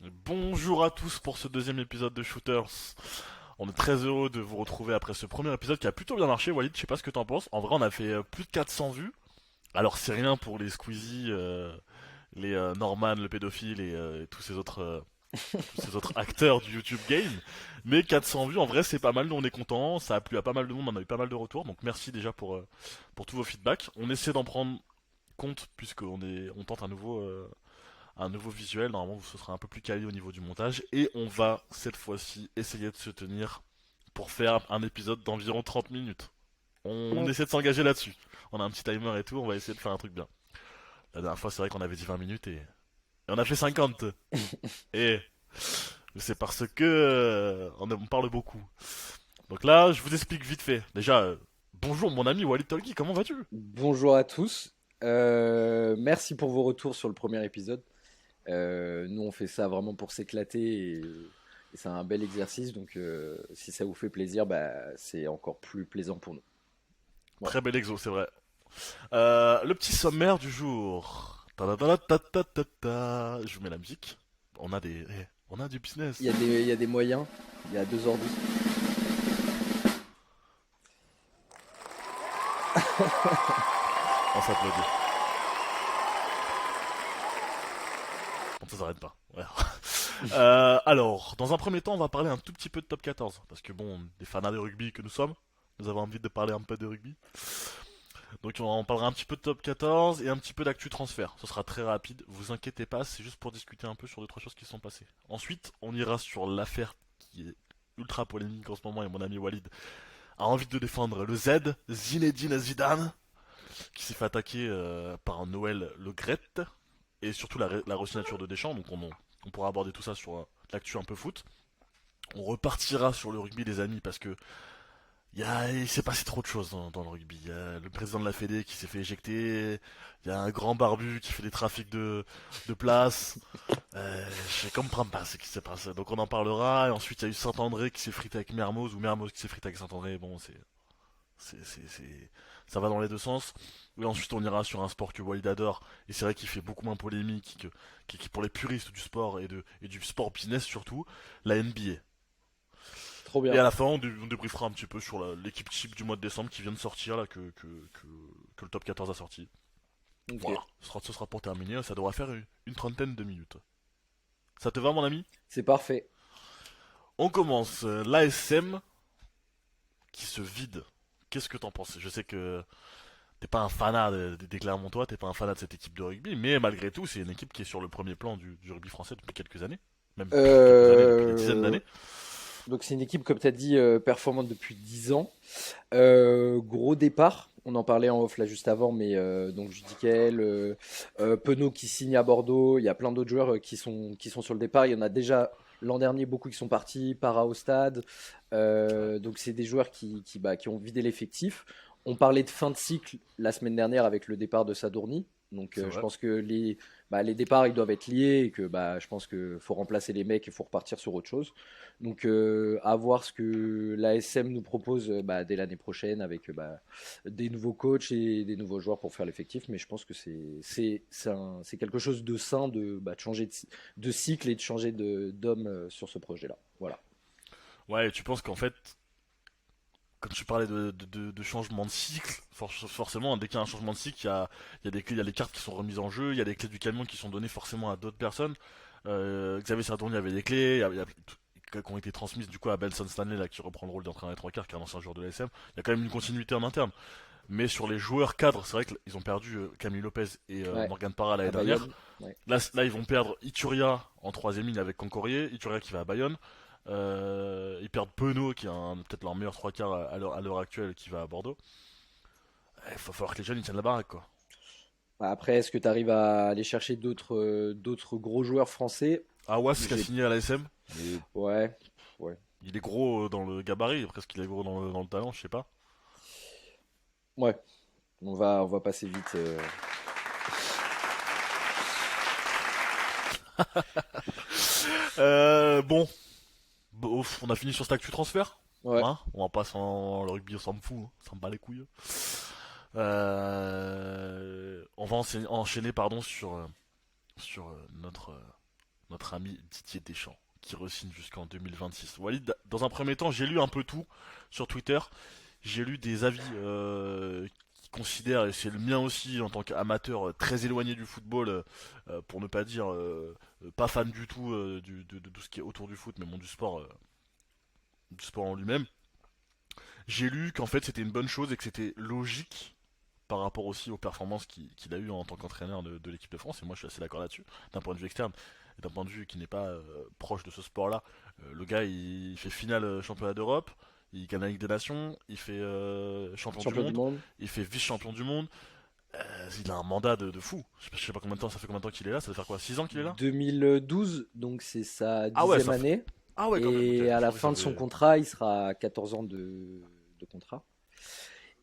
Bonjour à tous pour ce deuxième épisode de Shooters. On est très heureux de vous retrouver après ce premier épisode qui a plutôt bien marché. Walid, je sais pas ce que t'en penses. En vrai, on a fait plus de 400 vues. Alors, c'est rien pour les Squeezie, les Norman, le pédophile et tous ces autres acteurs du YouTube Game. Mais 400 vues, en vrai, c'est pas mal. Nous, on est contents. Ça a plu à pas mal de monde. On a eu pas mal de retours. Donc, merci déjà pour tous vos feedbacks. On essaie d'en prendre compte on tente un nouveau visuel. Normalement, ce sera un peu plus quali au niveau du montage. Et on va, cette fois-ci, essayer de se tenir pour faire un épisode d'environ 30 minutes. On Mm. essaie de s'engager là-dessus. On a un petit timer et tout, on va essayer de faire un truc bien. La dernière fois, c'est vrai qu'on avait dit 20 minutes et on a fait 50. Et c'est parce que on parle beaucoup. Donc là, je vous explique vite fait. Déjà, bonjour mon ami Walid Tolki, comment vas-tu? Bonjour à tous. Merci pour vos retours sur le premier épisode. Nous, on fait ça vraiment pour s'éclater et c'est un bel exercice. Donc, si ça vous fait plaisir, bah, c'est encore plus plaisant pour nous. Voilà. Très bel exo, c'est vrai. Le petit sommaire du jour. Ta-da-da-da-ta-ta-ta. Je vous mets la musique. On a du business. Il y a des moyens. Il y a deux ordi. On s'applaudit. Bon, ça s'arrête pas. Ouais. Alors, dans un premier temps, on va parler un tout petit peu de top 14. Parce que bon, des fanats de rugby que nous sommes, nous avons envie de parler un peu de rugby. Donc on parlera un petit peu de top 14 et un petit peu d'actu transfert. Ce sera très rapide, vous inquiétez pas, c'est juste pour discuter un peu sur deux trois choses qui se sont passées. Ensuite, on ira sur l'affaire qui est ultra polémique en ce moment et mon ami Walid a envie de défendre le Z, Zinedine Zidane, qui s'est fait attaquer par Noël Le Graët et surtout la re-signature de Deschamps. Donc on pourra aborder tout ça sur l'actu un peu foot. On repartira sur le rugby les amis parce que il s'est passé trop de choses dans le rugby. Il y a le président de la Fédé qui s'est fait éjecter. Il y a un grand barbu qui fait des trafics de places. Je comprends pas ce qui s'est passé. Donc on en parlera. Et ensuite il y a eu Saint-André qui s'est frité avec Mermoz ou Mermoz qui s'est frité avec Saint-André. Bon, ça va dans les deux sens. Et ensuite on ira sur un sport que Walid adore. Et c'est vrai qu'il fait beaucoup moins polémique qui pour les puristes du sport et du sport business surtout, la NBA. Trop Et bien. à la fin, on débriefera un petit peu sur l'équipe type du mois de décembre qui vient de sortir, là, que le top 14 a sorti. Ok. Voilà, ce sera pour terminer, ça devra faire une trentaine de minutes. Ça te va, mon ami? C'est parfait. On commence. L'ASM qui se vide. Qu'est-ce que t'en penses? Je sais que t'es pas un fanat des Clermontois, t'es pas un fanat de cette équipe de rugby, mais malgré tout, c'est une équipe qui est sur le premier plan du rugby français depuis quelques années. Même plus que quelques années, depuis des dizaines Euh, d'années. donc, c'est une équipe, comme tu as dit, performante depuis 10 ans. Gros départ, on en parlait en off là juste avant, mais donc Judicael, Penaud qui signe à Bordeaux, il y a plein d'autres joueurs qui sont sur le départ. Il y en a déjà l'an dernier beaucoup qui sont partis, Para au stade. Ouais, Donc c'est des joueurs qui ont vidé l'effectif. On parlait de fin de cycle la semaine dernière avec le départ de Sadourny. Donc c'est je vrai. pense que les départs ils doivent être liés et que je pense qu'il faut remplacer les mecs et il faut repartir sur autre chose. Donc à voir ce que l'ASM nous propose dès l'année prochaine avec des nouveaux coachs et des nouveaux joueurs pour faire l'effectif. Mais je pense que c'est quelque chose de sain de changer de cycle et de changer d'homme sur ce projet-là. Voilà. Ouais, et tu penses qu'en fait, quand tu parlais de changement de cycle, forcément, dès qu'il y a un changement de cycle, il y a des clés, il y a les cartes qui sont remises en jeu, il y a des clés du camion qui sont données forcément à d'autres personnes. Xavier Sardouni avait des clés, qui ont été transmises du coup à Benson Stanley là, qui reprend le rôle d'entraîneur des trois quarts, qui est un ancien joueur de l'ASM. Il y a quand même une continuité en interne. Mais sur les joueurs cadres, c'est vrai qu'ils ont perdu Camille Lopez et Ouais, Morgan Parra l'année à dernière. Bayonne. Ouais. Là, ils vont perdre Ituria en troisième ligne avec Concorier, Ituria qui va à Bayonne. Ils perdent Penaud, qui est peut-être leur meilleur trois quarts à l'heure actuelle, qui va à Bordeaux. Il va falloir que les jeunes ils tiennent la baraque, quoi. Après, est-ce que tu arrives à aller chercher d'autres gros joueurs français? Awas qui a J'ai signé à l'ASM, mais Ouais, ouais, il est gros dans le gabarit, après ce qu'il est gros dans le talent, je sais pas. ouais. On va passer vite. Bon, on a fini sur cette actu transfert. Ouais. Hein, on va pas le rugby, on s'en fout, hein, on s'en bat les couilles. On va enchaîner pardon, sur notre notre ami Didier Deschamps, qui re-signe jusqu'en 2026. Walid, dans un premier temps, j'ai lu un peu tout sur Twitter. J'ai lu des avis qui considèrent, et c'est le mien aussi en tant qu'amateur très éloigné du football, pour ne pas dire pas fan du tout de tout ce qui est autour du foot, mais bon, du sport en lui-même. J'ai lu qu'en fait c'était une bonne chose et que c'était logique par rapport aussi aux performances qu'il a eues en tant qu'entraîneur de l'équipe de France, et moi je suis assez d'accord là-dessus, d'un point de vue externe, et d'un point de vue qui n'est pas proche de ce sport-là. Le gars il fait finale championnat d'Europe, il gagne la Ligue des Nations, il fait champion du Champion du monde, monde. il fait vice-champion du monde. Il a un mandat de fou. Je sais pas combien de temps, ça fait combien de temps qu'il est là, ça doit faire quoi, 6 ans qu'il est là? 2012, donc c'est sa Ah ouais, 10e année. Ah ouais quand même, ok. Et à Je la crois que fin de son j'avais... contrat, il sera à 14 ans de contrat.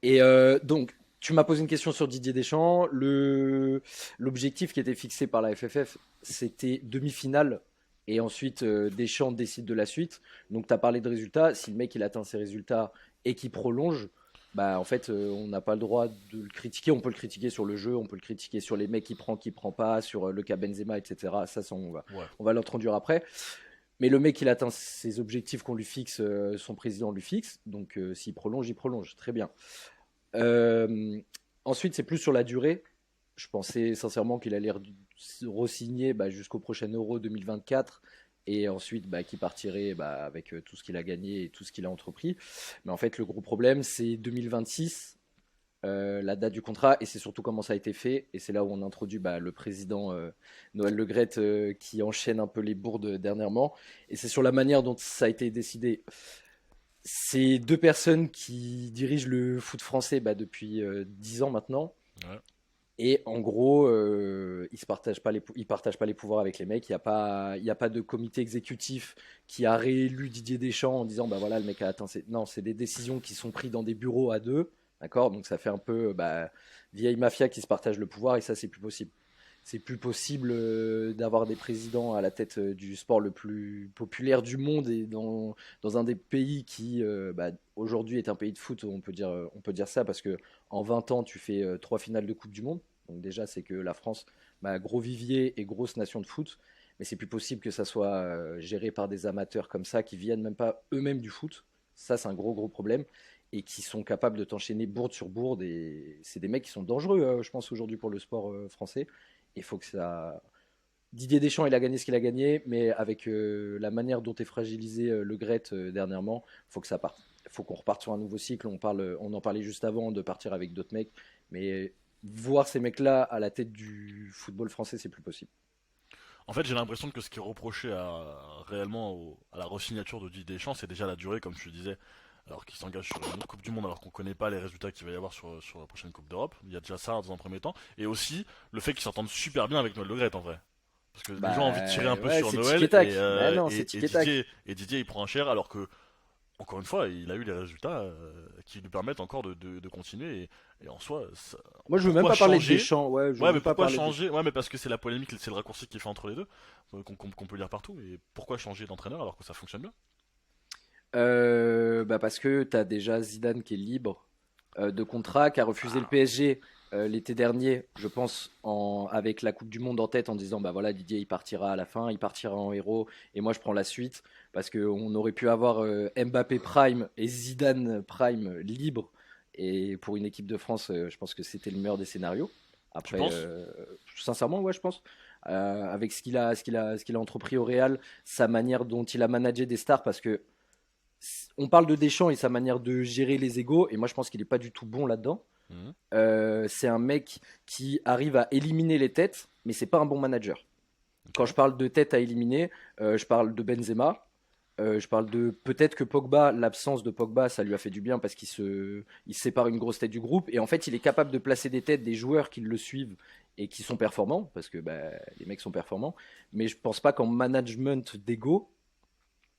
Et donc, tu m'as posé une question sur Didier Deschamps. L'objectif qui était fixé par la FFF, c'était demi-finale. Et ensuite, Deschamps décide de la suite. Donc, tu as parlé de résultats. Si le mec il atteint ses résultats et qu'il prolonge, bah, en fait, on n'a pas le droit de le critiquer. On peut le critiquer sur le jeu, on peut le critiquer sur les mecs qui prend pas, sur le cas Benzema, etc. Ça, Ouais. on va l'introduire après. Mais le mec, il atteint ses objectifs qu'on lui fixe, son président lui fixe. Donc, s'il prolonge, il prolonge. Très bien. Euh, Ensuite, c'est plus sur la durée. Je pensais sincèrement qu'il allait re-signer jusqu'au prochain Euro 2024 et ensuite qu'il partirait avec tout ce qu'il a gagné et tout ce qu'il a entrepris. Mais en fait, le gros problème, c'est 2026, la date du contrat, et c'est surtout comment ça a été fait. Et c'est là où on introduit le président Noël Le Graët qui enchaîne un peu les bourdes dernièrement. Et c'est sur la manière dont ça a été décidé. C'est deux personnes qui dirigent le foot français depuis 10 ans maintenant. Ouais. Et en gros, ils partagent pas les pouvoirs avec les mecs. Il y a pas de comité exécutif qui a réélu Didier Deschamps en disant bah voilà le mec a atteint. Non, c'est des décisions qui sont prises dans des bureaux à deux, d'accord. Donc ça fait un peu vieille mafia qui se partage le pouvoir et ça c'est plus possible. C'est plus possible d'avoir des présidents à la tête du sport le plus populaire du monde et dans un des pays qui aujourd'hui est un pays de foot. On peut dire ça parce que en 20 ans tu fais 3 finales de Coupe du Monde. Donc déjà c'est que la France, gros vivier et grosse nation de foot. Mais c'est plus possible que ça soit géré par des amateurs comme ça qui viennent même pas eux-mêmes du foot. Ça c'est un gros problème et qui sont capables de t'enchaîner bourde sur bourde et c'est des mecs qui sont dangereux je pense aujourd'hui pour le sport français. Il faut que ça. Didier Deschamps, il a gagné ce qu'il a gagné, mais avec la manière dont est fragilisé Le Graët dernièrement, il faut que ça parte. Il faut qu'on reparte sur un nouveau cycle. On en parlait juste avant de partir avec d'autres mecs, mais voir ces mecs-là à la tête du football français, c'est plus possible. En fait, j'ai l'impression que ce qui est reproché réellement à la re-signature de Didier Deschamps, c'est déjà la durée, comme tu disais. Alors qu'il s'engage sur une autre Coupe du Monde, alors qu'on connaît pas les résultats qu'il va y avoir sur la prochaine Coupe d'Europe. Il y a déjà ça dans un premier temps. Et aussi, le fait qu'il s'entende super bien avec Noël Le Graët en vrai. Parce que les gens ont envie de tirer un peu Ouais, sur c'est tic Noël et tac. Mais non, c'est tic et tac. Et Didier il prend un cher alors que, encore une fois, il a eu les résultats qui lui permettent encore de continuer. Et en soi, Moi, je veux même pourquoi pas parler de changer? Deschamps. Ouais, je veux Ouais, mais même pas pourquoi parler de changer? Ouais, mais parce que c'est la polémique, c'est le raccourci qu'il fait entre les deux, qu'on peut lire partout. Et pourquoi changer d'entraîneur alors que ça fonctionne bien? Parce que tu as déjà Zidane qui est libre de contrat, qui a refusé le Ah, PSG l'été dernier, je pense, avec la Coupe du Monde en tête, en disant bah voilà, Didier il partira à la fin, il partira en héros, et moi je prends la suite, parce qu'on aurait pu avoir Mbappé Prime et Zidane Prime libre, et pour une équipe de France, je pense que c'était le meilleur des scénarios. tu Après, penses? sincèrement, ouais, je pense. Avec ce qu'il a entrepris au Real, sa manière dont il a managé des stars, parce que on parle de Deschamps et sa manière de gérer les égos, et moi je pense qu'il n'est pas du tout bon là-dedans. Mhm. C'est un mec qui arrive à éliminer les têtes, mais c'est pas un bon manager. Quand je Ok. parle de tête à éliminer, je parle de Benzema. Je parle de peut-être que Pogba, l'absence de Pogba, ça lui a fait du bien parce il sépare une grosse tête du groupe. Et en fait, il est capable de placer des têtes des joueurs qui le suivent et qui sont performants, parce que les mecs sont performants. Mais je pense pas qu'en management d'ego,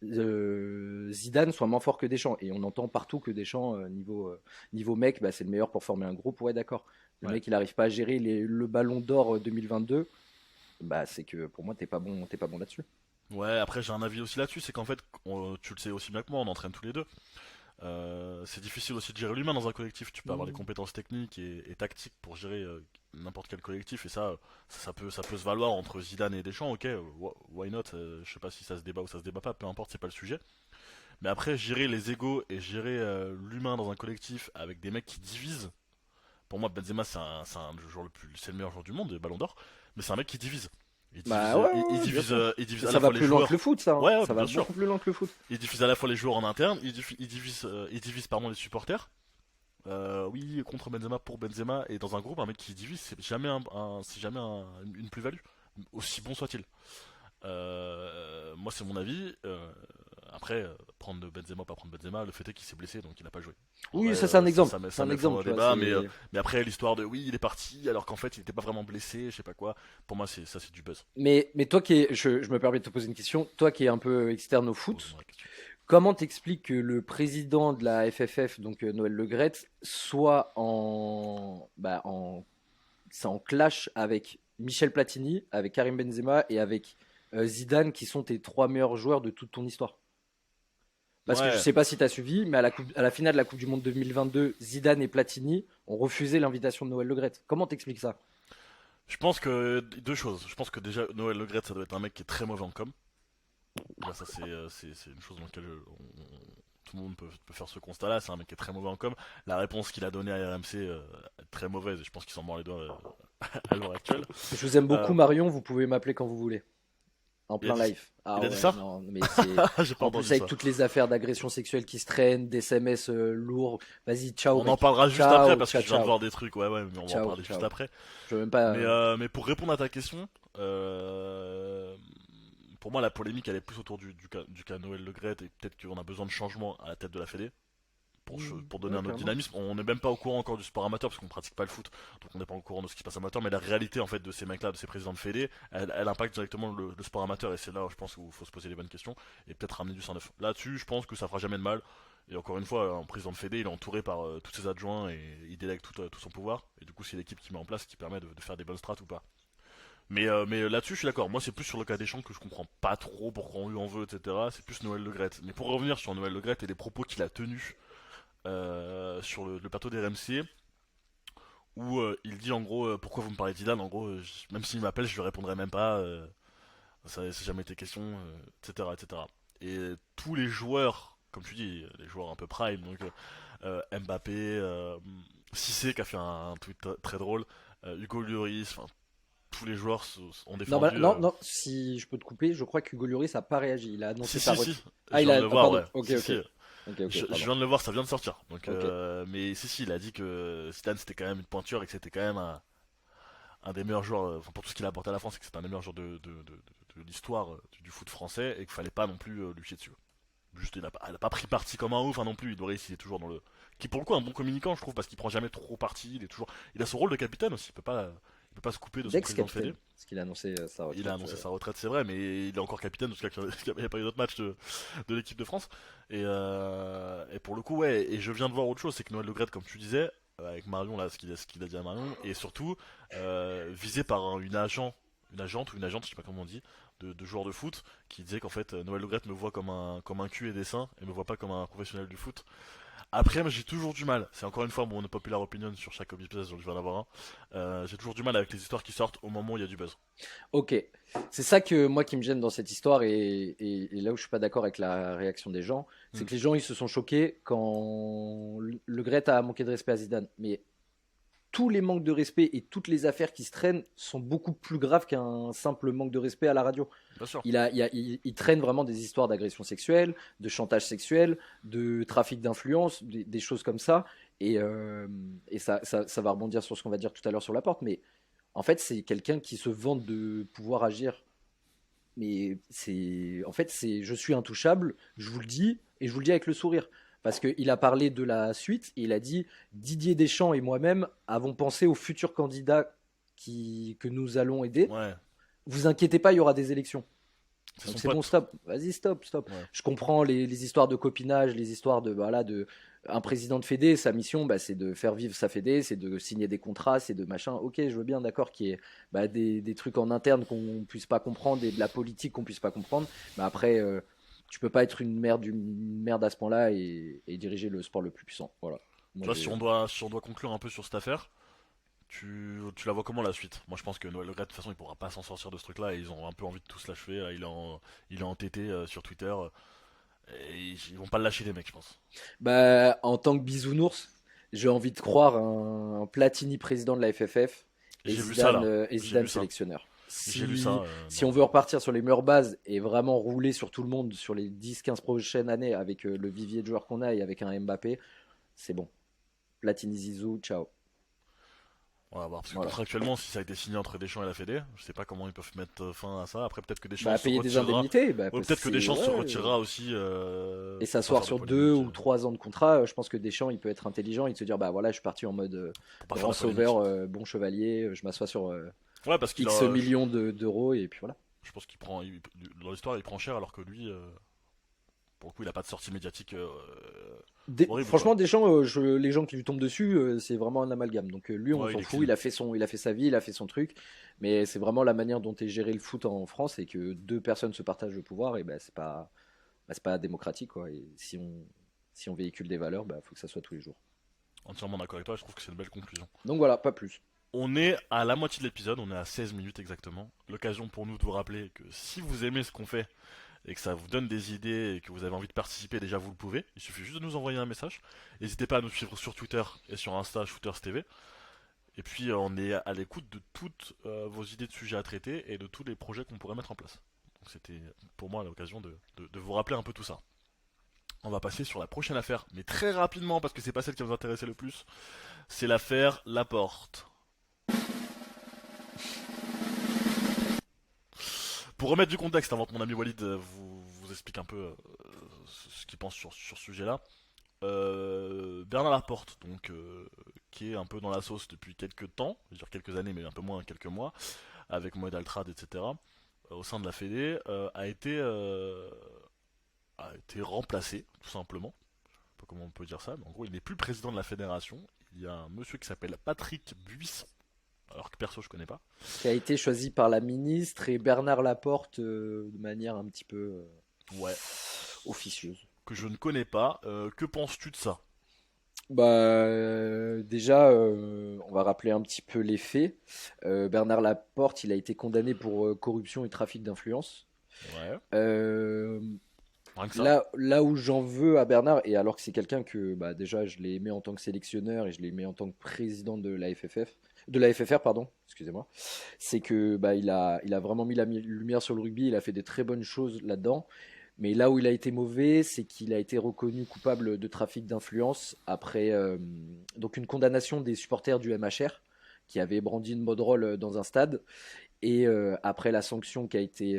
Zidane soit moins fort que Deschamps. Et on entend partout que Deschamps, niveau mec, c'est le meilleur pour former un groupe. Ouais, d'accord. Le Ouais. mec, il n'arrive pas à gérer le ballon d'or 2022. C'est que pour moi, t'es pas bon là-dessus. Ouais, après j'ai un avis aussi là-dessus, c'est qu'en fait, tu le sais aussi bien que moi, on entraîne tous les deux. C'est difficile aussi de gérer l'humain dans un collectif. Tu peux avoir les Mm. compétences techniques et tactiques pour gérer n'importe quel collectif, et ça peut se valoir entre Zidane et Deschamps. Ok, why not? Je sais pas si ça se débat ou ça se débat pas, peu importe, c'est pas le sujet. Mais après, gérer les égos et gérer l'humain dans un collectif avec des mecs qui divisent. Pour moi, Benzema, c'est le meilleur joueur du monde, le Ballon d'Or, mais c'est un mec qui divise. Bah ouais, ouais, ouais, bien sûr. Il divise Mais à ça la va fois les plus loin que le joueurs. foot, ça, hein. Ouais, ouais, Ça va bien sûr. beaucoup plus loin que le foot. Il divise à la fois les joueurs en interne, il divise pardon, les supporters. Oui, contre Benzema, pour Benzema, et dans un groupe, un mec qui divise, c'est jamais une plus-value, aussi bon soit-il. Moi, c'est mon avis. Après, prendre Benzema, pas prendre Benzema, le fait est qu'il s'est blessé, donc il n'a pas joué. En Oui, vrai, ça c'est un exemple. C'est ça un met fin exemple, au tu vois. débat, mais après, l'histoire de oui, il est parti, alors qu'en fait, il n'était pas vraiment blessé, je sais pas quoi, pour moi, c'est du buzz. Mais toi qui es, je me permets de te poser une question. Toi qui es un peu externe au foot, Pose-moi la question. comment t'expliques que le président de la FFF, donc Noël Le Graët, soit c'est en clash avec Michel Platini, avec Karim Benzema et avec Zidane, qui sont tes trois meilleurs joueurs de toute ton histoire? Parce que je Ouais, sais pas si tu as suivi, mais à la finale de la Coupe du Monde 2022, Zidane et Platini ont refusé l'invitation de Noël Le Graët. Comment t'expliques ça? je pense que deux choses. Je pense que déjà, Noël Le Graët, ça doit être un mec qui est très mauvais en com. Déjà, ça, c'est une chose dans laquelle tout le monde peut faire ce constat-là. C'est un mec qui est très mauvais en com. La réponse qu'il a donnée à RMC est très mauvaise et je pense qu'il s'en mord les doigts à l'heure actuelle. Je vous aime beaucoup, Euh, Marion. Vous pouvez m'appeler quand vous voulez. En il, a plein dit, live. Ah il a dit ouais, ça? non, mais c'est. J'ai pas En plus, entendu avec ça. toutes les affaires d'agression sexuelle qui se traînent, des SMS lourds. Vas-y, ciao, On en mec. parlera juste après Ciao, parce que ciao, je viens de ciao. voir des trucs. Ouais, ouais, mais on va en Ciao, parler juste ciao. après. Je veux même pas. Mais pour répondre à ta question, pour moi, la polémique elle est plus autour du cas Noël Le Graët et peut-être qu'on a besoin de changement à la tête de la Fédé. Pour donner Ouais, un autre clairement. dynamisme. On n'est même pas au courant encore du sport amateur parce qu'on pratique pas le foot, donc on n'est pas au courant de ce qui se passe amateur. Mais la réalité en fait de ces mecs-là, de ces présidents de fédé, elle impacte directement le sport amateur et c'est là où je pense qu'il faut se poser les bonnes questions et peut-être ramener du sang neuf. Là-dessus, je pense que ça fera jamais de mal. Et encore une fois, un président de fédé, il est entouré par tous ses adjoints et il délègue tout son pouvoir. Et du coup, c'est l'équipe qui met en place qui permet de faire des bonnes strates ou pas. Mais là-dessus, je suis d'accord. Moi, c'est plus sur le cas des champs que je comprends pas trop pourquoi on lui en veut, etc. C'est plus Noël Le Graët. Mais pour revenir sur Noël Le Graët et les propos qu'il a tenus sur le plateau des RMC où il dit en gros pourquoi vous me parlez d'Idan en gros même s'il m'appelle je lui répondrai même pas ça n'a jamais été question etc etc et tous les joueurs comme tu dis les joueurs un peu prime donc Mbappé Cissé qui a fait un tweet très drôle Hugo Lloris enfin tous les joueurs ont Non, bah, défendu non, non, si je peux te couper, je crois qu'Hugo Lloris n'a pas réagi. Il a annoncé si sa si si retraite. je Ah, viens de le Ah, voir pardon. ouais Ok, si ok. si Ok, ok, je pardon. viens de le voir ça vient de sortir donc Ok. mais si si il a dit que Zidane c'était quand même une pointure et que c'était quand même un des meilleurs joueurs, enfin, pour tout ce qu'il a apporté à la France, et que c'est un des meilleurs joueurs de l'histoire du foot français, et qu'il fallait pas non plus lui chier dessus. Juste, il a pas pris parti comme un ouf, hein, non plus. Il est toujours dans le. Qui pour le coup est un bon communicant, je trouve, parce qu'il prend jamais trop parti. Il a son rôle de capitaine aussi. Il peut pas se couper de son président de fédé. D'ex-capitaine, parce qu'il a annoncé sa Il a retraite. annoncé sa retraite, c'est vrai, mais il est encore capitaine jusqu'à qu'il n'y a pas eu d'autres matchs de l'équipe de France. Et pour le coup, ouais, et je viens de voir autre chose, c'est que Noël Le Graët, comme tu disais, avec Marion, là, ce qu'il a dit à Marion, et surtout, visé par une agente ou une agente, je sais pas comment on dit, de joueurs de foot, qui disait qu'en fait, Noël Le Graët me voit comme un cul et des seins, et me voit pas comme un professionnel du foot. Après, moi, j'ai toujours du mal. C'est encore une fois mon populaire opinion sur chaque épisode, donc je vais en avoir un. J'ai toujours du mal avec les histoires qui sortent au moment où il y a du buzz. Ok, c'est ça que moi qui me gêne dans cette histoire et là où je suis pas d'accord avec la réaction des gens, c'est Hmm. que les gens ils se sont choqués quand Le Graët a manqué de respect à Zidane. Mais tous les manques de respect et toutes les affaires qui se traînent sont beaucoup plus graves qu'un simple manque de respect à la radio. Bien sûr. Il traîne vraiment des histoires d'agression sexuelle, de chantage sexuel, de trafic d'influence, des choses comme ça. Et ça va rebondir sur ce qu'on va dire tout à l'heure sur la porte. Mais en fait, c'est quelqu'un qui se vante de pouvoir agir. Mais en fait, je suis intouchable, je vous le dis, et je vous le dis avec le sourire. Parce qu'il a parlé de la suite, et il a dit Didier Deschamps et moi-même avons pensé aux futurs candidats que nous allons aider. Ouais, Vous inquiétez pas, il y aura des élections. c'est Donc son c'est bon, pote. stop. Vas-y, stop, stop. Ouais. Je comprends les histoires de copinage, les histoires de voilà de un président de fédé, sa mission, bah, c'est de faire vivre sa fédé, c'est de signer des contrats, c'est de machin. Ok, je veux bien, d'accord, qu'il y ait des trucs en interne qu'on puisse pas comprendre et de la politique qu'on puisse pas comprendre. Mais après, Tu peux pas être une merde à ce point-là et diriger le sport le plus puissant. Voilà. Tu Moi, vois, si on doit conclure un peu sur cette affaire, tu la vois comment la suite? Moi je pense que Noël Le Gret, de toute façon, il pourra pas s'en sortir de ce truc-là et ils ont un peu envie de tous l'achever. Là, il est entêté sur Twitter et ils vont pas le lâcher, les mecs, je pense. Bah, en tant que bisounours, j'ai envie de croire un Platini président de la FFF J'ai vu ça là. Et J'ai vu Zidane ça. sélectionneur. J'ai lu ça Si on dans. veut repartir sur les meilleures bases et vraiment rouler sur tout le monde sur les 10-15 prochaines années avec le vivier de joueurs qu'on a et avec un Mbappé, c'est bon. Platini Zizou, ciao. On va voir, parce que Voilà. contractuellement, si ça a été signé entre Deschamps et la Fédé, je sais pas comment ils peuvent mettre fin à ça. Après, peut-être que Deschamps Bah, se payer des retirera. indemnités, bah, Ouais, parce que peut-être que c'est. Deschamps se Ouais. retirera aussi Et pour pas s'asseoir faire de sur deux polémique, ou 3 ans de contrat, je pense que Deschamps, il peut être intelligent et se dire, bah voilà, je suis parti en mode pour pas faire grand de polémique. sauveur, bon chevalier, je m'assois sur Ouais, parce qu'il X a. millions d'euros et puis voilà. Je pense qu'il prend. Dans l'histoire, il prend cher alors que lui, pour le coup, il a pas de sortie médiatique horrible, quoi. Franchement, Deschamps, les gens qui lui tombent dessus, c'est vraiment un amalgame. Donc lui, on Ouais, il s'en est fout, clean. il a fait sa vie, il a fait son truc. Mais c'est vraiment la manière dont est géré le foot en France et que deux personnes se partagent le pouvoir, et ben c'est pas démocratique, quoi. Et si on véhicule des valeurs, bah faut que ça soit tous les jours. Entièrement d'accord avec toi, je trouve que c'est une belle conclusion. Donc voilà, pas plus. On est à la moitié de l'épisode, on est à 16 minutes exactement. L'occasion pour nous de vous rappeler que si vous aimez ce qu'on fait et que ça vous donne des idées et que vous avez envie de participer, déjà vous le pouvez. Il suffit juste de nous envoyer un message. N'hésitez pas à nous suivre sur Twitter et sur Insta, Shooters TV. Et puis on est à l'écoute de toutes vos idées de sujets à traiter et de tous les projets qu'on pourrait mettre en place. Donc c'était pour moi l'occasion de vous rappeler un peu tout ça. On va passer sur la prochaine affaire, mais très rapidement parce que c'est pas celle qui va nous intéresser le plus. C'est l'affaire Laporte. Pour remettre du contexte, avant que mon ami Walid vous explique un peu ce qu'il pense sur ce sujet-là, Bernard Laporte, donc, qui est un peu dans la sauce depuis quelques temps, je veux dire quelques années, mais un peu moins quelques mois, avec Moed Altrad, etc., au sein de la Fédé, a été remplacé, tout simplement. Je sais pas comment on peut dire ça, mais en gros, il n'est plus président de la fédération. Il y a un monsieur qui s'appelle Patrick Buisson, alors que perso, je connais pas. Qui a été choisi par la ministre et Bernard Laporte de manière un petit peu Ouais, officieuse. que je ne connais pas. Que penses-tu de ça? Bah, déjà, on va rappeler un petit peu les faits. Bernard Laporte, il a été condamné pour corruption et trafic d'influence. Ouais, Euh, rien que ça. là où j'en veux à Bernard, et alors que c'est quelqu'un que bah, déjà je l'ai aimé en tant que sélectionneur et je l'ai aimé en tant que président de la FFF, de la FFR, pardon, excusez-moi, c'est que bah, il a vraiment mis la lumière sur le rugby, il a fait des très bonnes choses là-dedans. Mais là où il a été mauvais, c'est qu'il a été reconnu coupable de trafic d'influence après donc une condamnation des supporters du MHR qui avaient brandi une banderole dans un stade et après la sanction qui a été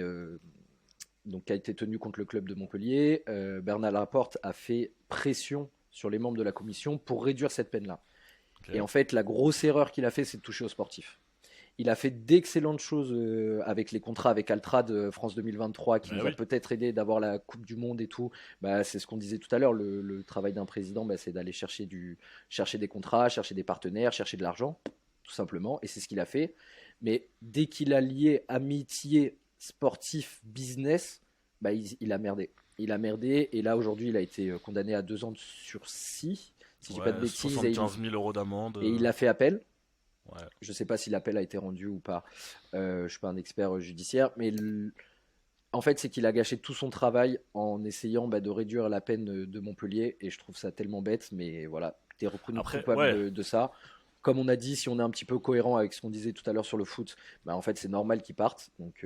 tenue contre le club de Montpellier, Bernard Laporte a fait pression sur les membres de la commission pour réduire cette peine-là. Et Ok. en fait, la grosse erreur qu'il a fait, c'est de toucher aux sportifs. Il a fait d'excellentes choses avec les contrats avec Altrad France 2023 qui Mais nous a oui. peut-être aidé d'avoir la Coupe du Monde et tout. Bah, c'est ce qu'on disait tout à l'heure. Le travail d'un président, bah, c'est d'aller chercher des contrats, chercher des partenaires, chercher de l'argent, tout simplement. Et c'est ce qu'il a fait. Mais dès qu'il a lié amitié, sportif, business, bah, il a merdé. Il a merdé. Et là, aujourd'hui, il a été condamné à 2 ans de sursis, si je dis pas de Ouais, bêtises. 75 000 euros d'amende. Et il a fait appel. Ouais. Je ne sais pas si l'appel a été rendu ou pas. Je ne suis pas un expert judiciaire, mais en fait, c'est qu'il a gâché tout son travail en essayant bah, de réduire la peine de Montpellier, et je trouve ça tellement bête, mais voilà, tu es reconnu Après, coupable ouais. de ça. Comme on a dit, si on est un petit peu cohérent avec ce qu'on disait tout à l'heure sur le foot, bah, en fait, c'est normal qu'il parte. Donc,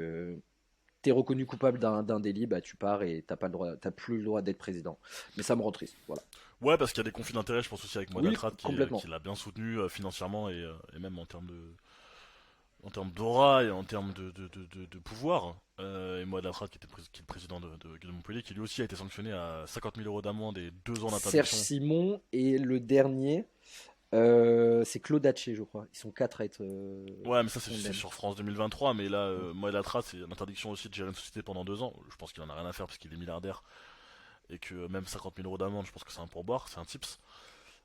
tu es reconnu coupable d'un délit, bah, tu pars et tu n'as plus le droit d'être président. Mais ça me rend triste. Voilà. Ouais, parce qu'il y a des conflits d'intérêts, je pense aussi avec Oui, Moedaltrat complètement. qui l'a bien soutenu financièrement et même en termes d'aura et en termes de pouvoir. Et Moedaltrat qui est le président de Montpellier, qui lui aussi a été sanctionné à 50 000 euros d'amende et 2 ans Serge d'interdiction. Simon et le dernier, c'est Claude Haché, je crois. Ils sont quatre à être Ouais, mais ça c'est condamnés. sur France 2023, mais là, Mm. Moedaltrat, c'est l'interdiction aussi de gérer une société pendant 2 ans. Je pense qu'il en a rien à faire parce qu'il est milliardaire et que même 50 000 euros d'amende, je pense que c'est un pourboire, c'est un tips.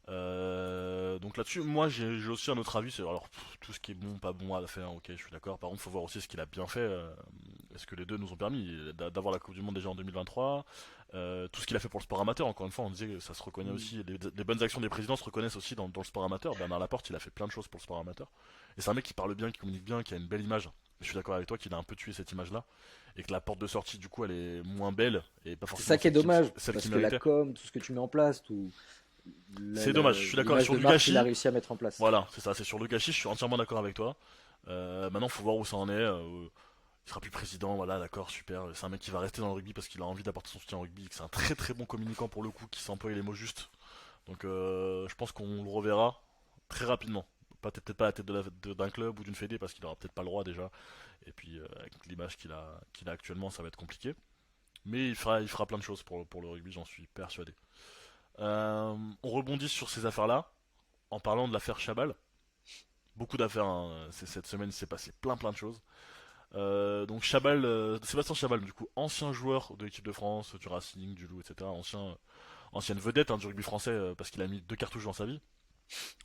Donc là-dessus, moi j'ai aussi un autre avis. C'est alors tout ce qui est bon, pas bon à la faire. Ok, je suis d'accord. Par contre, faut voir aussi ce qu'il a bien fait. Est-ce que les deux nous ont permis d'avoir la Coupe du Monde déjà en 2023. Tout ce qu'il a fait pour le sport amateur. Encore une fois, on disait que ça se reconnaît Mm. aussi. Les bonnes actions des présidents se reconnaissent aussi dans le sport amateur. Bernard Laporte, il a fait plein de choses pour le sport amateur. Et c'est un mec qui parle bien, qui communique bien, qui a une belle image. Je suis d'accord avec toi qu'il a un peu tué cette image-là et que la porte de sortie du coup elle est moins belle et pas C'est forcément ça qui est dommage, celle parce qu'il que la méritait. com, tout ce que tu mets en place, C'est dommage, je suis d'accord. l'image Sur de marque qu'il a Lukashi, réussi à mettre en place. voilà, c'est ça, c'est sur Lukashi, je suis entièrement d'accord avec toi. Maintenant, faut voir où ça en est. Il sera plus président, voilà, d'accord, super. C'est un mec qui va rester dans le rugby parce qu'il a envie d'apporter son soutien au rugby, et que c'est un très très bon communicant pour le coup, qui sait employer les mots justes. Donc, je pense qu'on le reverra très rapidement. Peut-être pas à la tête d'un club ou d'une fédé parce qu'il aura peut-être pas le droit déjà. Et puis, avec l'image qu'il a actuellement, ça va être compliqué. Mais il fera plein de choses pour le rugby, j'en suis persuadé. On rebondit sur ces affaires-là en parlant de l'affaire Chabal. Beaucoup d'affaires, hein. Cette semaine il s'est passé plein de choses. Donc Chabal, Sébastien Chabal, du coup, ancien joueur de l'équipe de France, du Racing, du Loup, etc. Ancienne vedette hein, du rugby français parce qu'il a mis 2 cartouches dans sa vie.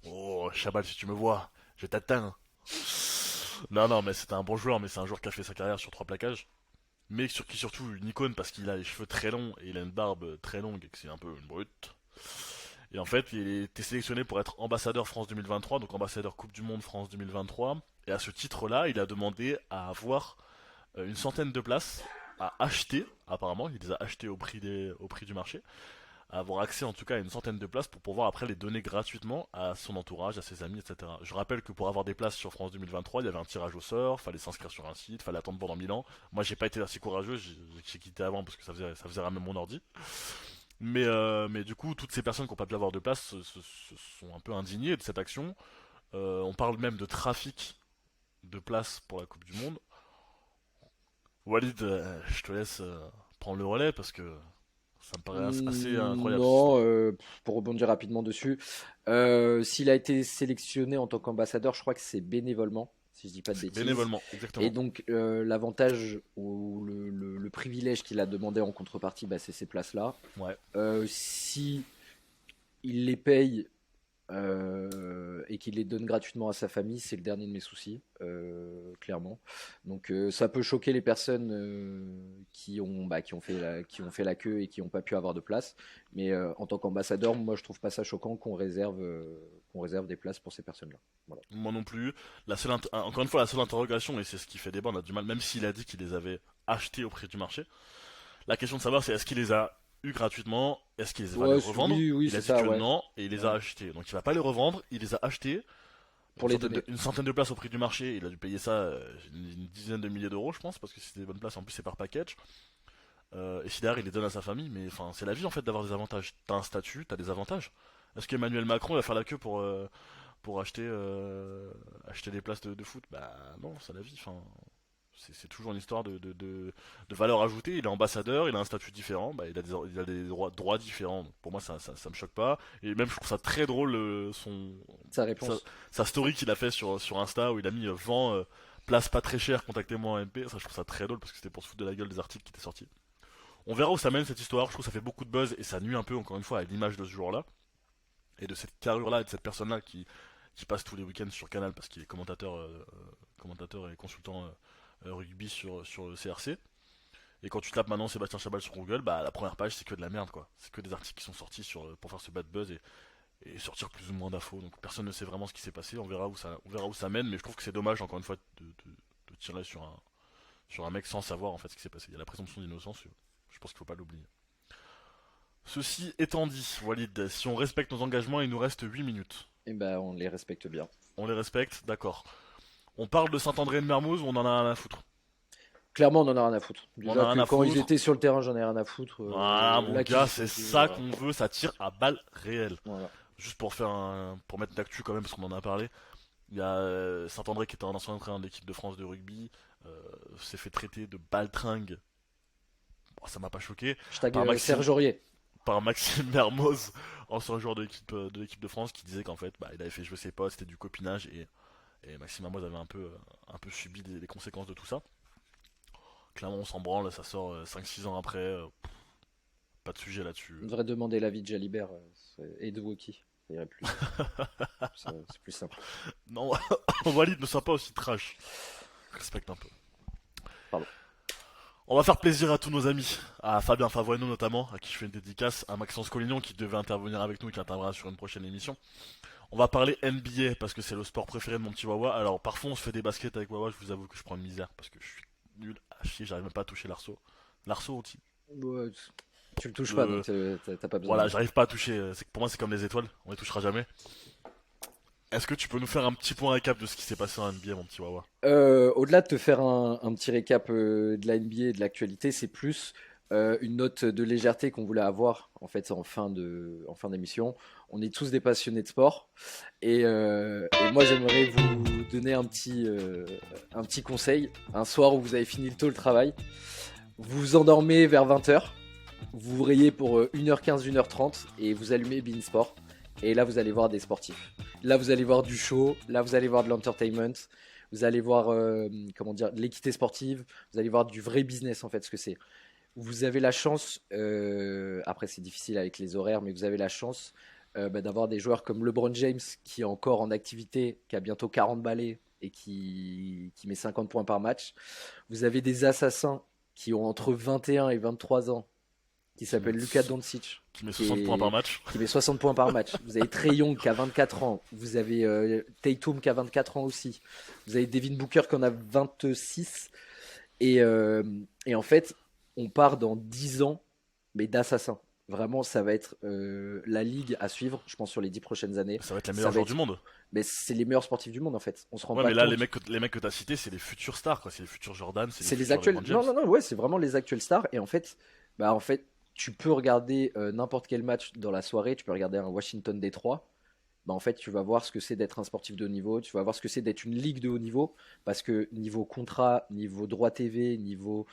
Oh, Chabal, si tu me vois, je t'atteins. Non, non, mais c'était un bon joueur, mais c'est un joueur qui a fait sa carrière sur 3 plaquages. Mais qui est surtout une icône parce qu'il a les cheveux très longs et il a une barbe très longue et que c'est un peu une brute. Et en fait, il était sélectionné pour être ambassadeur France 2023, donc ambassadeur Coupe du Monde France 2023. Et à ce titre-là, il a demandé à avoir une centaine de places à acheter, apparemment, il les a achetées au prix du marché, à avoir accès en tout cas à une centaine de places pour pouvoir après les donner gratuitement à son entourage, à ses amis, etc. Je rappelle que pour avoir des places sur France 2023, il y avait un tirage au sort, fallait s'inscrire sur un site, fallait attendre pendant 1000 ans. Moi, j'ai pas été assez courageux, j'ai quitté avant parce que ça faisait ramer mon ordi. Mais du coup, toutes ces personnes qui n'ont pas pu avoir de place se sont un peu indignées de cette action. On parle même de trafic de places pour la Coupe du Monde. Walid, je te laisse prendre le relais parce que ça me paraît assez incroyable cette Non, histoire. pour rebondir rapidement dessus, s'il a été sélectionné en tant qu'ambassadeur, je crois que c'est bénévolement, si je dis pas de C'est bêtises. bénévolement, Et exactement. donc l'avantage ou le privilège qu'il a demandé en contrepartie, bah, c'est ces places-là. Ouais. Si il les paye et qu'il les donne gratuitement à sa famille, c'est le dernier de mes soucis, clairement. Donc ça peut choquer les personnes qui ont fait la queue et qui n'ont pas pu avoir de place. Mais en tant qu'ambassadeur, moi je trouve pas ça choquant qu'on réserve des places pour ces personnes-là. Voilà. Moi non plus. Encore une fois, la seule interrogation, et c'est ce qui fait débat, on a du mal, même s'il a dit qu'il les avait achetés au prix du marché. La question de savoir, c'est est-ce qu'il les a eu gratuitement, est-ce qu'il va les Ouais, revendre. oui, oui, Il a c'est dit ça, que ouais. non, et il les a Ouais. achetés. Donc il va pas les revendre, il les a achetés. Pour les donner. Une centaine de places au prix du marché, il a dû payer ça une dizaine de milliers d'euros, je pense, parce que c'était des bonnes places, en plus c'est par package. Et si derrière il les donne à sa famille, mais enfin c'est la vie en fait d'avoir des avantages. T'as un statut, t'as des avantages. Est-ce qu'Emmanuel Macron va faire la queue pour acheter des places de foot? Bah non, c'est la vie. Enfin, c'est toujours une histoire de valeur ajoutée. Il est ambassadeur, il a un statut différent, bah, il a des droits différents. Donc, pour moi, ça me choque pas. Et même, je trouve ça très drôle Sa sa, réponse. sa story qu'il a fait sur Insta où il a mis vent, place pas très cher, contactez-moi en MP. Ça, je trouve ça très drôle parce que c'était pour se foutre de la gueule des articles qui étaient sortis. On verra où ça mène cette histoire. Je trouve que ça fait beaucoup de buzz et ça nuit un peu, encore une fois, à l'image de ce jour-là et de cette carrure-là et de cette personne-là qui passe tous les week-ends sur Canal parce qu'il est commentateur et consultant rugby sur le CRC. Et quand tu tapes maintenant Sébastien Chabal sur Google, bah la première page c'est que de la merde quoi. C'est que des articles qui sont sortis pour faire ce bad buzz et sortir plus ou moins d'infos. Donc personne ne sait vraiment ce qui s'est passé. On verra où ça mène, mais je trouve que c'est dommage encore une fois de tirer sur un mec sans savoir en fait ce qui s'est passé. Il y a la présomption d'innocence. Je pense qu'il faut pas l'oublier. Ceci étant dit, Walid, si on respecte nos engagements, il nous reste 8 minutes. Et ben on les respecte bien. On les respecte, d'accord. On parle de Saint-André de Mermoz ou on en a rien à foutre? Clairement, on en a rien à foutre. On en a Déjà rien que à quand ils foutre. étaient sur le terrain, j'en ai rien à foutre. Voilà, mon Là qu'ils gars, y sont c'est plus, ça voilà. qu'on veut, ça tire à balles réelles. Voilà. Juste pour mettre d'actu quand même, parce qu'on en a parlé. Il y a Saint-André qui était un ancien entraîneur de l'équipe de France de rugby, s'est fait traiter de baltringue. Bon, ça m'a pas choqué. Hashtag Par Maxime, Serge Aurier. par Maxime Mermoz, ancien joueur de l'équipe de France, qui disait qu'en fait, bah, il avait fait jouer ses potes, c'était du copinage et Maxime Mermoz avait un peu subi les conséquences de tout ça. Clairement, on s'en branle, ça sort 5-6 ans après, pas de sujet là-dessus. On devrait demander l'avis de Jalibert et de Woki. Ça irait plus. C'est plus simple. Non, Walid ne soit pas aussi trash. Respecte un peu. Pardon. On va faire plaisir à tous nos amis, à Fabien Favoineau notamment, à qui je fais une dédicace, à Maxence Collignon qui devait intervenir avec nous et qui interviendra sur une prochaine émission. On va parler NBA parce que c'est le sport préféré de mon petit Wawa. Alors parfois on se fait des baskets avec Wawa, je vous avoue que je prends une misère parce que je suis nul à chier, j'arrive même pas à toucher l'arceau. L'arceau aussi. Ouais, tu le touches pas, Le... donc t'as pas besoin Voilà, de... j'arrive pas à toucher. Pour moi c'est comme les étoiles, on les touchera jamais. Est-ce que tu peux nous faire un petit point récap de ce qui s'est passé en NBA mon petit Wawa? Au-delà de te faire un petit récap de la NBA et de l'actualité, c'est plus une note de légèreté qu'on voulait avoir en fait en fin d'émission. On est tous des passionnés de sport et moi j'aimerais vous donner un petit conseil. Un soir où vous avez fini tôt le travail, vous vous endormez vers 20h, vous vous réveillez pour 1h15, 1h30 et vous allumez Beansport. Et là vous allez voir des sportifs. Là vous allez voir du show, là vous allez voir de l'entertainment. Vous allez voir comment dire, de l'équité sportive, vous allez voir du vrai business en fait, ce que c'est. Vous avez la chance, après c'est difficile avec les horaires, mais vous avez la chance d'avoir des joueurs comme LeBron James qui est encore en activité, qui a bientôt 40 balais et qui met 50 points par match. Vous avez des assassins qui ont entre 21 et 23 ans, qui Qui met, s'appelle Luka Doncic, qui met qui, 60 points par match. qui met 60 points par match. Vous avez Trae Young qui a 24 ans. Vous avez Tatum qui a 24 ans aussi. Vous avez Devin Booker qui en a 26. Et, euh, et en fait, on part dans 10 ans, mais d'assassins. Vraiment, ça va être la ligue à suivre, je pense, sur les 10 prochaines années. Ça va être les Ça meilleurs va joueurs du être... monde. Mais c'est les meilleurs sportifs du monde, en fait. On se rend Ouais, pas mais là, compte. les mecs que t'as cités, c'est les futurs stars, quoi. C'est les futurs Jordan, c'est les C'est les futurs actuels. LeBron James. Non, non, non, ouais, c'est vraiment les actuels stars. Et en fait, tu peux regarder n'importe quel match dans la soirée. Tu peux regarder un Washington Détroit. Bah, en fait, tu vas voir ce que c'est d'être un sportif de haut niveau. Tu vas voir ce que c'est d'être une ligue de haut niveau. Parce que niveau contrat, niveau droit TV, niveau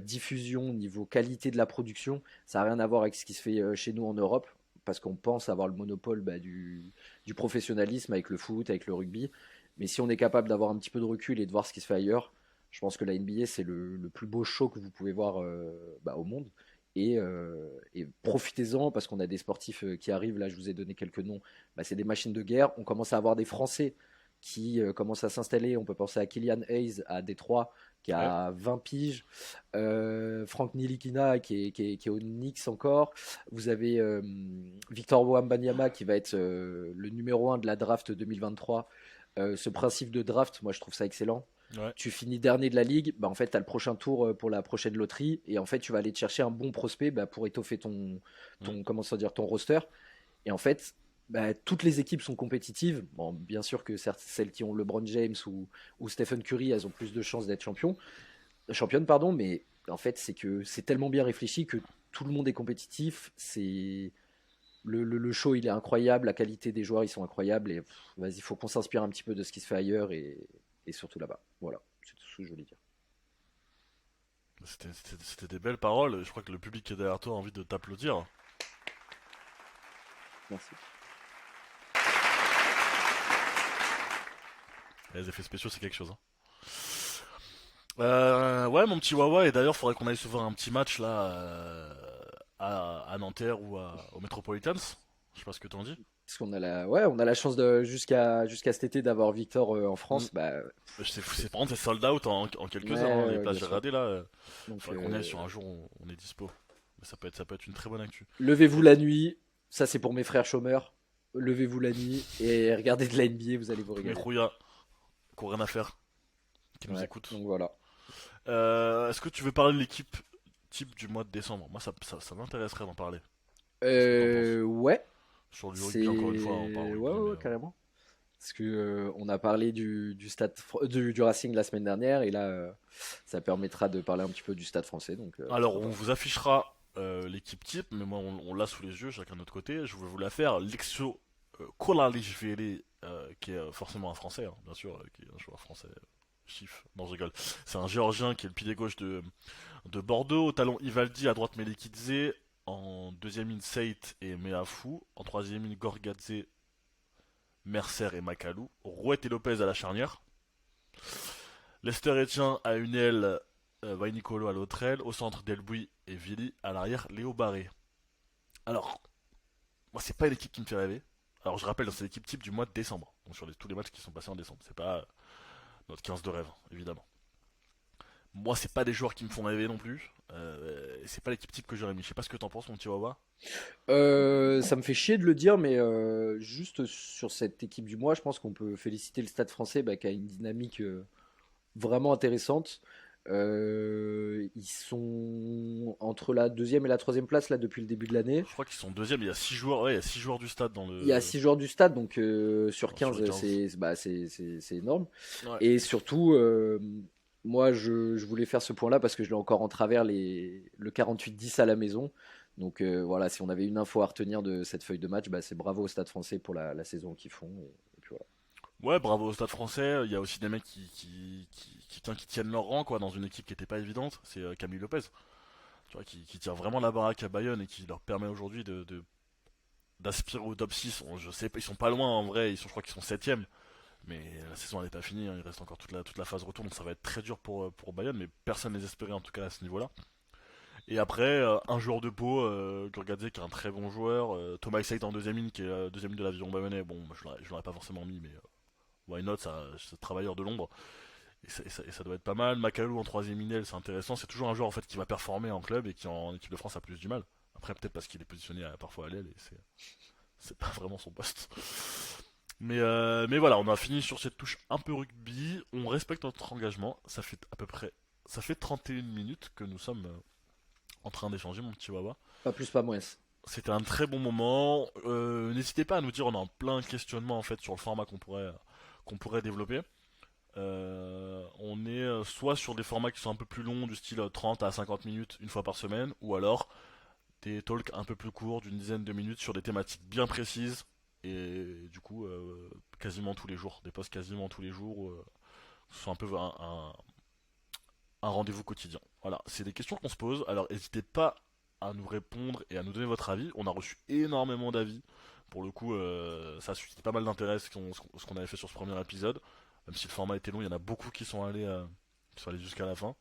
diffusion, niveau qualité de la production, ça n'a rien à voir avec ce qui se fait chez nous en Europe. Parce qu'on pense avoir le monopole du professionnalisme avec le foot, avec le rugby. Mais si on est capable d'avoir un petit peu de recul et de voir ce qui se fait ailleurs, je pense que la NBA, c'est le plus beau show que vous pouvez voir au monde. Et profitez-en parce qu'on a des sportifs qui arrivent. Là, je vous ai donné quelques noms. Bah, c'est des machines de guerre. On commence à avoir des Français qui commencent à s'installer. On peut penser à Kylian Hayes à Détroit qui Ouais. a 20 piges. Franck Nilikina qui est au Knicks encore. Vous avez Victor Wembanyama qui va être le numéro 1 de la draft 2023. Ce principe de draft, moi je trouve ça excellent. Ouais. Tu finis dernier de la ligue, bah en fait, tu as le prochain tour pour la prochaine loterie, et en fait, tu vas aller te chercher un bon prospect bah, pour étoffer Mm. comment ça dire, ton roster. Et en fait, bah, toutes les équipes sont compétitives. Bon, bien sûr que celles qui ont LeBron James ou Stephen Curry, elles ont plus de chances d'être championnes, pardon, mais en fait, c'est que c'est tellement bien réfléchi que tout le monde est compétitif. Le show, il est incroyable, la qualité des joueurs, ils sont incroyables, et vas-y, il faut qu'on s'inspire un petit peu de ce qui se fait ailleurs, et surtout là-bas. Voilà, c'est tout ce que je voulais dire. C'était des belles paroles. Je crois que le public qui est derrière toi a envie de t'applaudir. Merci. Les effets spéciaux, c'est quelque chose. Hein. Ouais, mon petit Wawa, et d'ailleurs, faudrait qu'on aille se voir un petit match là à Nanterre ou au Metropolitans. Je sais pas ce que t'en dis. Parce qu'on a ouais, on a la chance de jusqu'à cet été d'avoir Victor en Mm. France. Bah, C'est par contre, c'est sold out en quelques heures. ouais, Hein, les ouais, places bien j'ai sûr. regardé là. Donc, Faudrait qu'on y aille sur un jour où on est dispo. Mais ça peut être une très bonne actu. levez-vous la nuit. Ça, c'est pour mes frères chômeurs. Levez-vous la nuit et regardez de la NBA, vous allez vous Tous mes régaler. rouillas qui ont rien à faire, qui nous Ouais, écoutent. donc voilà. Est-ce que tu veux parler de l'équipe type du mois de décembre? Moi, ça m'intéresserait d'en parler. Qu'est-ce que t'en penses? Ouais, Sur du rugby, encore une fois, on parle c'est. Ouais, rugby, ouais, mais. ouais, carrément. Parce que on a parlé du Racing la semaine dernière et là ça permettra de parler un petit peu du stade français donc Alors, pourquoi on pas. vous affichera l'équipe type, mais moi, on l'a sous les yeux, chacun de notre côté. Je vais vous la faire. Lexio Kolalishvili, qui est forcément un Français, hein, bien sûr, qui est un joueur français. Chiffre, non, je rigole. C'est un Géorgien qui est le pilier gauche de Bordeaux. Au talon, Ivaldi, à droite, Melikidze. En deuxième ligne, Seit et Meafou. En troisième ligne, Gorgadze, Mercer et Makalou. Rouet et Lopez à la charnière. Lester Etienne à une aile, Vainicolo à l'autre aile. Au centre, Delbouy et Vili. À l'arrière, Léo Barré. Alors, moi, c'est pas une équipe qui me fait rêver. Alors je rappelle, c'est l'équipe type du mois de décembre. Donc sur tous les matchs qui sont passés en décembre. C'est pas notre 15 de rêve, évidemment. Moi, c'est pas des joueurs qui me font rêver non plus. Et c'est pas l'équipe type que j'aurais mis. Je sais pas ce que t'en penses, mon petit Wawa. Ça me fait chier de le dire, mais juste sur cette équipe du mois, je pense qu'on peut féliciter le Stade français qui a une dynamique vraiment intéressante. Ils sont entre la deuxième et la troisième place là depuis le début de l'année. Je crois qu'ils sont deuxième. Il y a 6 joueurs. Ouais, il y a 6 joueurs du stade dans le. Il y a 6 joueurs du stade, donc sur Sur 15, les 15. c'est énorme. Ouais. Et surtout, moi, je voulais faire ce point-là parce que je l'ai encore en travers le 48-10 à la maison. Donc voilà, si on avait une info à retenir de cette feuille de match, c'est bravo au Stade français pour la saison qu'ils font. Et puis voilà. Ouais, bravo au Stade Français. Il y a aussi des mecs qui tiennent leur rang quoi dans une équipe qui était pas évidente. C'est Camille Lopez, tu vois, qui tient vraiment la baraque à Bayonne et qui leur permet aujourd'hui d'aspirer au top 6. Je sais pas, ils sont pas loin en vrai. Je crois qu'ils sont 7ème. Mais la saison n'est pas finie. Il reste encore toute la phase retour, donc ça va être très dur pour Bayonne. Mais personne ne les espérait en tout cas à ce niveau-là. Et après, un joueur de Pau, Gurgadze qui est un très bon joueur, Thomas Seyt en deuxième ligne qui est deuxième ligne de l'aviron bayonnais. Bon, je l'aurais pas forcément mis, mais why not, c'est travailleur de l'ombre. Et ça doit être pas mal. Makalou en troisième ligne, c'est intéressant. C'est toujours un joueur en fait qui va performer en club et qui en équipe de France a plus du mal. Après, peut-être parce qu'il est positionné parfois à l'aile et c'est pas vraiment son poste. Mais voilà, on a fini sur cette touche un peu rugby. On respecte notre engagement. Ça fait à peu près. Ça fait 31 minutes que nous sommes en train d'échanger, mon petit Wawa. Pas plus, pas moins. C'était un très bon moment. N'hésitez pas à nous dire, on a un plein de questionnements en fait sur le format qu'on pourrait développer. On est soit sur des formats qui sont un peu plus longs, du style 30 à 50 minutes une fois par semaine, ou alors des talks un peu plus courts d'une dizaine de minutes sur des thématiques bien précises, et du coup quasiment tous les jours, des posts quasiment tous les jours, ce soit un peu un rendez-vous quotidien. Voilà, c'est des questions qu'on se pose, alors n'hésitez pas à nous répondre et à nous donner votre avis. On a reçu énormément d'avis. Pour le coup, ça a suscité pas mal d'intérêt ce qu'on avait fait sur ce premier épisode. Même si le format était long, il y en a beaucoup qui sont allés jusqu'à la fin.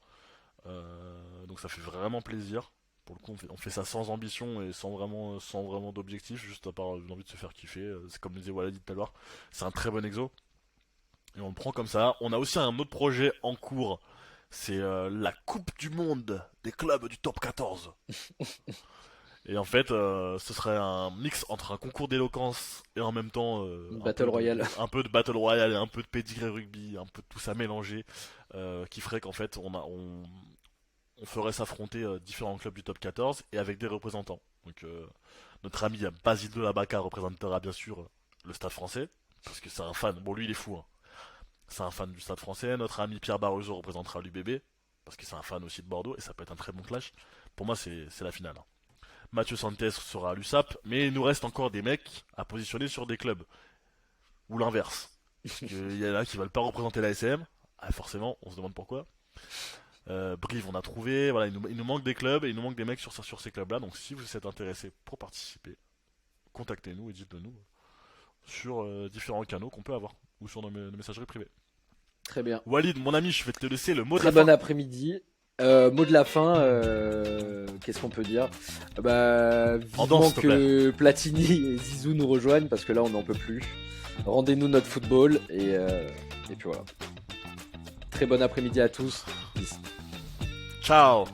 Donc ça fait vraiment plaisir. Pour le coup, on fait ça sans ambition et sans vraiment d'objectif, juste à part l'envie de se faire kiffer. C'est comme le disait Walid tout à l'heure, c'est un très bon exo. Et on le prend comme ça. On a aussi un autre projet en cours. C'est la Coupe du Monde des clubs du top 14. Et en fait, ce serait un mix entre un concours d'éloquence et en même temps Battle Royale. un peu de Battle Royale et un peu de pedigree rugby, un peu de tout ça mélangé, qui ferait qu'en fait on ferait s'affronter différents clubs du top 14 et avec des représentants. Donc notre ami Basile de la Baca représentera bien sûr le Stade français, parce que c'est un fan, bon lui il est fou, hein. C'est un fan du Stade français. Notre ami Pierre Barroso représentera l'UBB, parce que c'est un fan aussi de Bordeaux et ça peut être un très bon clash. Pour moi c'est la finale, hein. Mathieu Santes sera à l'USAP, mais il nous reste encore des mecs à positionner sur des clubs. Ou l'inverse. Parce qu'il y en a qui veulent pas représenter la SM. Ah, forcément, on se demande pourquoi. Brive, on a trouvé. Voilà, il nous manque des clubs et il nous manque des mecs sur ces clubs-là. Donc si vous êtes intéressé pour participer, contactez-nous et dites-le nous sur différents canaux qu'on peut avoir. Ou sur nos messageries privées. Très bien. Walid, mon ami, je vais te laisser le mot de Très la bon fin. après-midi. Mot de la fin, qu'est-ce qu'on peut dire? En Vivement danse, s'il te que Platini et Zizou nous rejoignent parce que là on n'en peut plus. Rendez-nous notre football et puis voilà. Très bon après-midi à tous. Peace. Ciao.